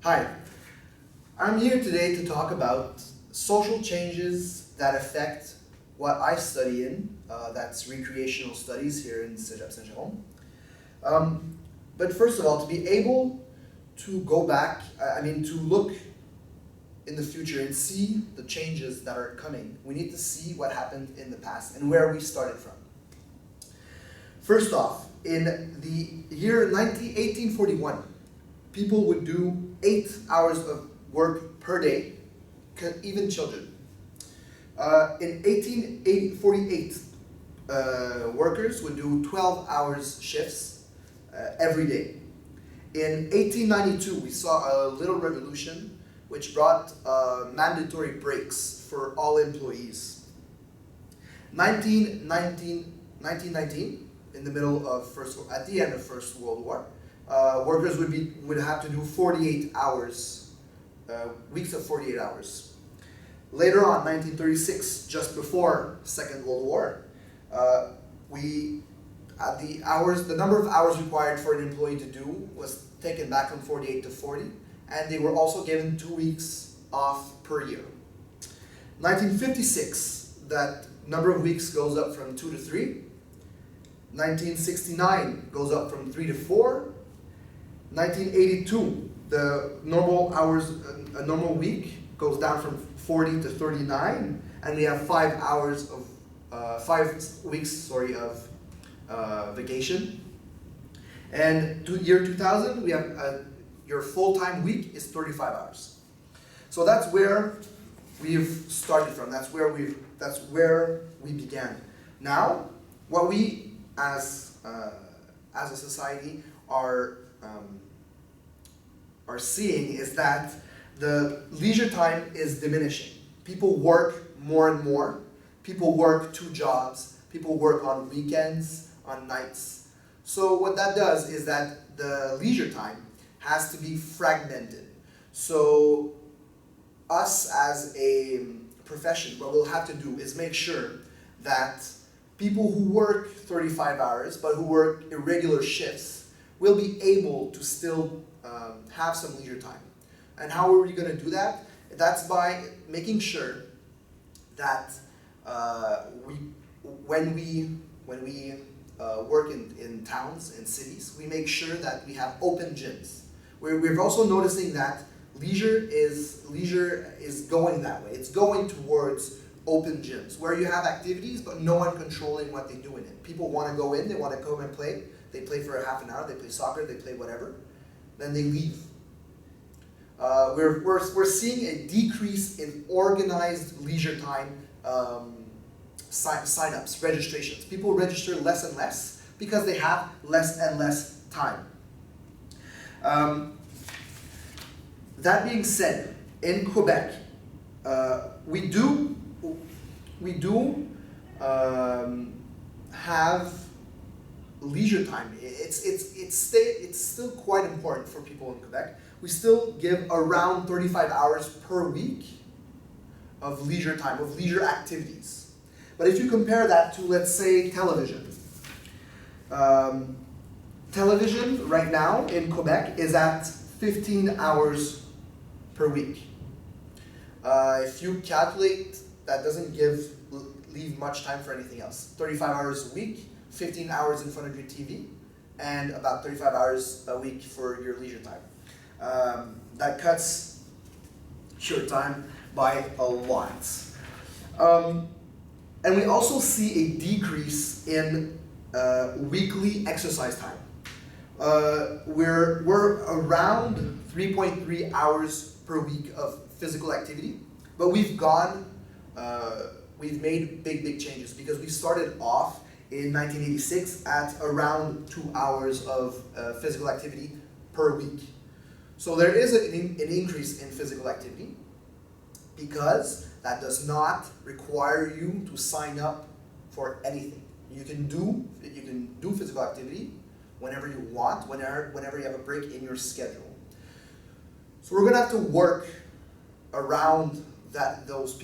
Hi, I'm here today to talk about social changes that affect what I study in, that's recreational studies here in Cégep Saint-Jérôme. But first of all, to be able to go back, to look in the future and see the changes that are coming, we need to see what happened in the past and where we started from. First off, in the year 1841, people would do 8 hours of work per day, even children. In 1848, workers would do 12 hours shifts every day. In 1892, we saw a little revolution which brought mandatory breaks for all employees. 1919, in the middle of at the end of First World War, workers would have to do 48 hours, weeks of 48 hours. Later on, 1936, just before Second World War, the number of hours required for an employee to do was taken back from 48 to 40, and they were also given 2 weeks off per year. 1956, that number of weeks goes up from 2 to 3. 1969 goes up from 3 to 4. 1982, the normal hours, a normal week goes down from 40 to 39, and we have 5 hours of 5 weeks, of vacation. And year 2000, we have your full-time week is 35 hours. So that's where we've started from. That's where we began. Now, what we as a society are seeing is that the leisure time is diminishing. People work more and more. People work 2 jobs. People work on weekends, on nights. So what that does is that the leisure time has to be fragmented. So us as a profession, what we'll have to do is make sure that people who work 35 hours but who work irregular shifts will be able to still have some leisure time. And how are we going to do that? That's by making sure that when we work in towns and cities, we make sure that we have open gyms. We're also noticing that leisure is going that way. It's going towards open gyms where you have activities but no one controlling what they do in it. People want to go in, they want to come and play. They play for a half an hour, they play soccer, they play whatever, then they leave. We're seeing a decrease in organized leisure time sign-ups, registrations. People register less and less because they have less and less time. That being said, in Quebec, we do have leisure time. It's still quite important for people in Quebec. We still give around 35 hours per week of leisure time, of leisure activities. But if you compare that to, let's say, television. Television right now in Quebec is at 15 hours per week. If you calculate, that doesn't leave much time for anything else. 35 hours a week, 15 hours in front of your TV, and about 35 hours a week for your leisure time. That cuts your time by a lot. And we also see a decrease in weekly exercise time. We're around 3.3 hours per week of physical activity, but we've made big changes because we started off in 1986 at around 2 hours of physical activity per week. So there is an increase in physical activity because that does not require you to sign up for anything. You can do physical activity whenever you want, whenever you have a break in your schedule. So we're going to have to work around those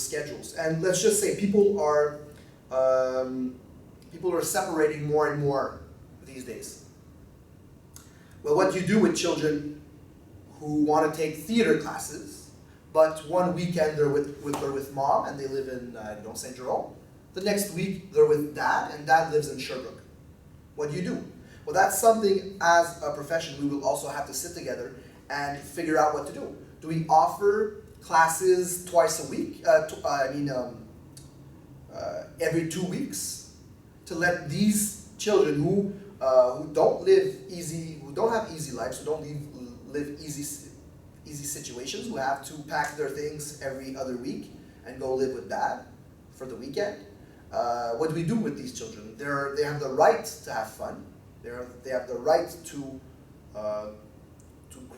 schedules. And let's just say people are separating more and more these days. Well, what do you do with children who want to take theater classes, but one weekend they're with mom and they live in St. Jerome. The next week they're with dad and dad lives in Sherbrooke. What do you do? Well, that's something as a profession we will also have to sit together and figure out what to do. Do we offer classes twice a week? Every 2 weeks, to let these children who don't live easy, who don't have easy lives, who don't live easy situations, who have to pack their things every other week and go live with dad for the weekend. What do we do with these children? They have the right to have fun. They have the right to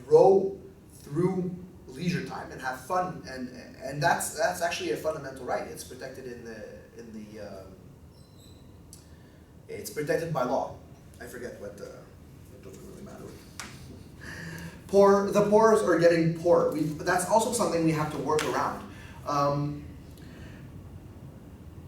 grow through leisure time and have fun, and that's actually a fundamental right. It's protected it's protected by law. I forget what it doesn't really matter. The poor are getting poorer. That's also something we have to work around.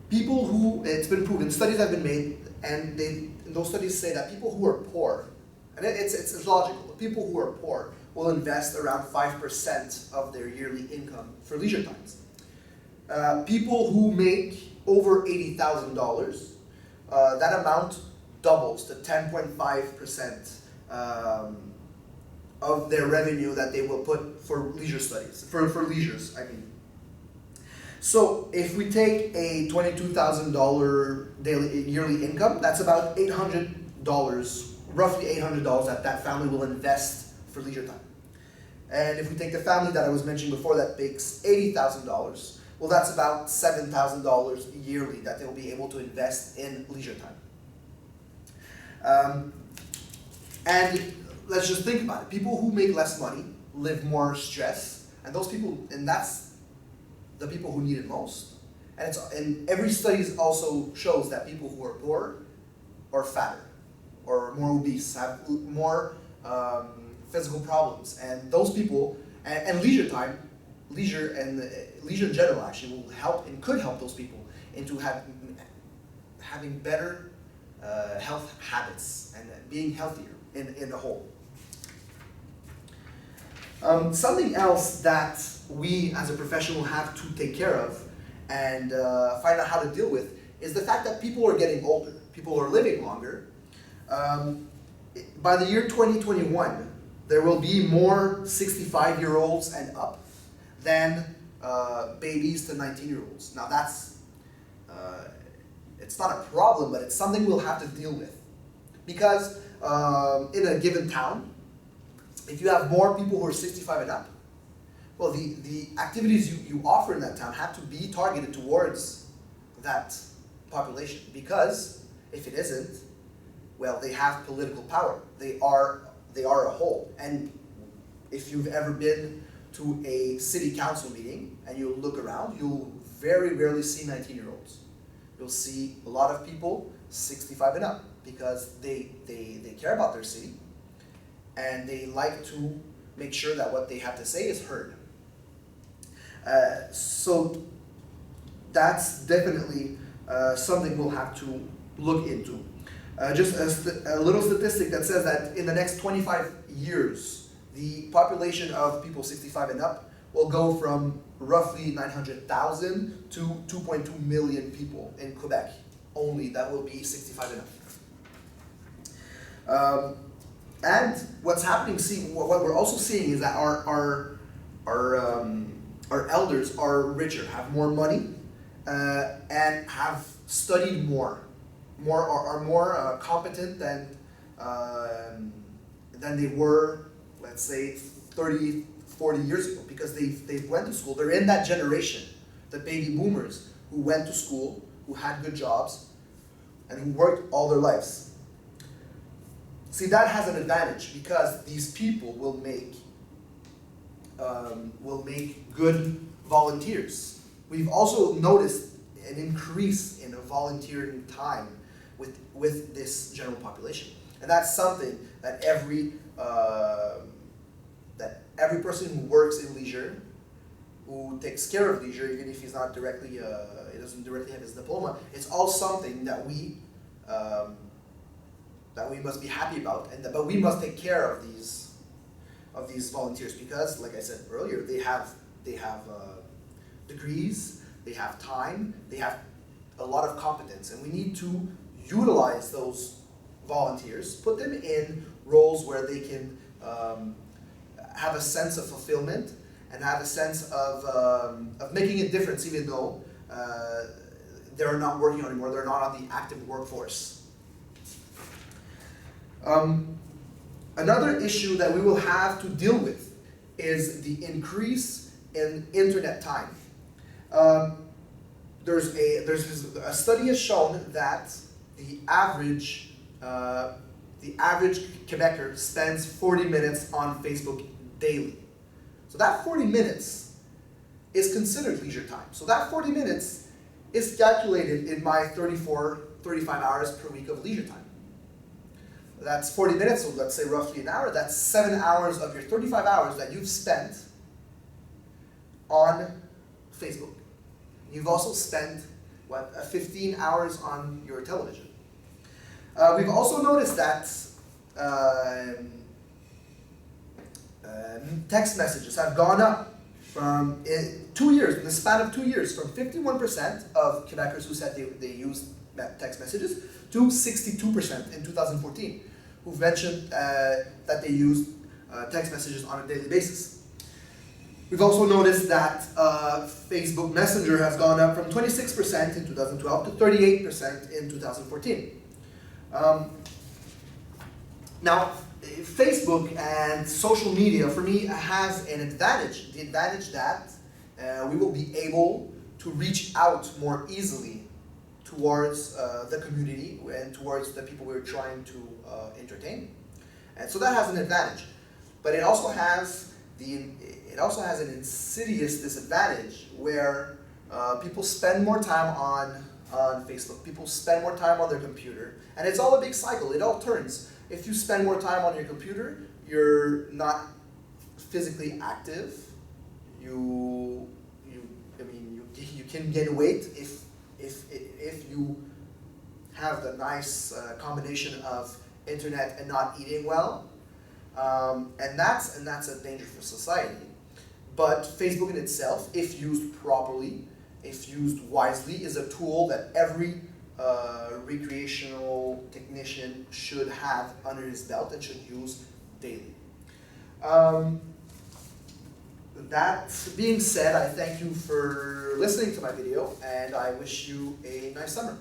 People who, it's been proven, studies have been made, and those studies say that people who are poor, and it's logical, people who are poor will invest around 5% of their yearly income for leisure times. People who make over $80,000, that amount doubles to 10.5% of their revenue that they will put for leisure studies, for leisures, I mean. So if we take a $22,000 yearly income, that's about $800, roughly $800 that family will invest for leisure time. And if we take the family that I was mentioning before that makes $80,000, well, that's about $7,000 yearly that they'll be able to invest in leisure time. And let's just think about it. People who make less money live more stress, and that's the people who need it most. And every study also shows that people who are poor are fatter, or more obese, have more physical problems, and those people, and leisure in general actually will help and could help those people into having better health habits and being healthier in the whole. Something else that we as a profession will have to take care of and find out how to deal with is the fact that people are getting older. People are living longer. By the year 2021, there will be more 65-year-olds and up than babies to 19-year-olds. Now that's, it's not a problem, but it's something we'll have to deal with. Because in a given town, if you have more people who are 65 and up, well, the activities you offer in that town have to be targeted towards that population. Because if it isn't, well, they have political power. They are a whole. And if you've ever been to a city council meeting and you look around, you'll very rarely see 19-year-olds. You'll see a lot of people 65 and up because they care about their city and they like to make sure that what they have to say is heard. So that's definitely something we'll have to look into. Just a little statistic that says that in the next 25 years, the population of people 65 and up will go from roughly 900,000 to 2.2 million people in Quebec only that will be 65 and up. And what's happening, what we're also seeing is that our elders are richer, have more money, and have studied more are more competent than they were, let's say, 30, 40 years ago, because they went to school. They're in that generation, the baby boomers, who went to school, who had good jobs, and who worked all their lives. See, that has an advantage because these people will make good volunteers. We've also noticed an increase in volunteering time with this general population, and that's something that every person who works in leisure, who takes care of leisure, even if he's not directly, he doesn't directly have his diploma, it's all something that we must be happy about, but we must take care of of these volunteers because, like I said earlier, they have degrees, they have time, they have a lot of competence, and we need to utilize those volunteers, put them in roles where they can have a sense of fulfillment and have a sense of making a difference, even though they're not working anymore, they're not on the active workforce. Another issue that we will have to deal with is the increase in internet time. There's a study has shown that the average Quebecer spends 40 minutes on Facebook daily. So that 40 minutes is considered leisure time. So that 40 minutes is calculated in my 35 hours per week of leisure time. That's 40 minutes, so let's say roughly an hour. That's 7 hours of your 35 hours that you've spent on Facebook. You've also spent, 15 hours on your television. We've also noticed that text messages have gone up from, in 2 years, in the span of 2 years, from 51% of Quebecers who said they used text messages to 62% in 2014, who've mentioned that they used text messages on a daily basis. We've also noticed that Facebook Messenger has gone up from 26% in 2012 to 38% in 2014. Now, Facebook and social media, for me, has an advantage. The advantage that we will be able to reach out more easily towards the community and towards the people we're trying to entertain. And so that has an advantage. But it also has an insidious disadvantage where people spend more time on Facebook, people spend more time on their computer, and it's all a big cycle, it all turns. If you spend more time on your computer, you're not physically active, you can gain weight if you have the nice combination of internet and not eating well, and that's a danger for society. But Facebook in itself, if used properly, if used wisely, is a tool that every recreational technician should have under his belt and should use daily. That being said, I thank you for listening to my video, and I wish you a nice summer.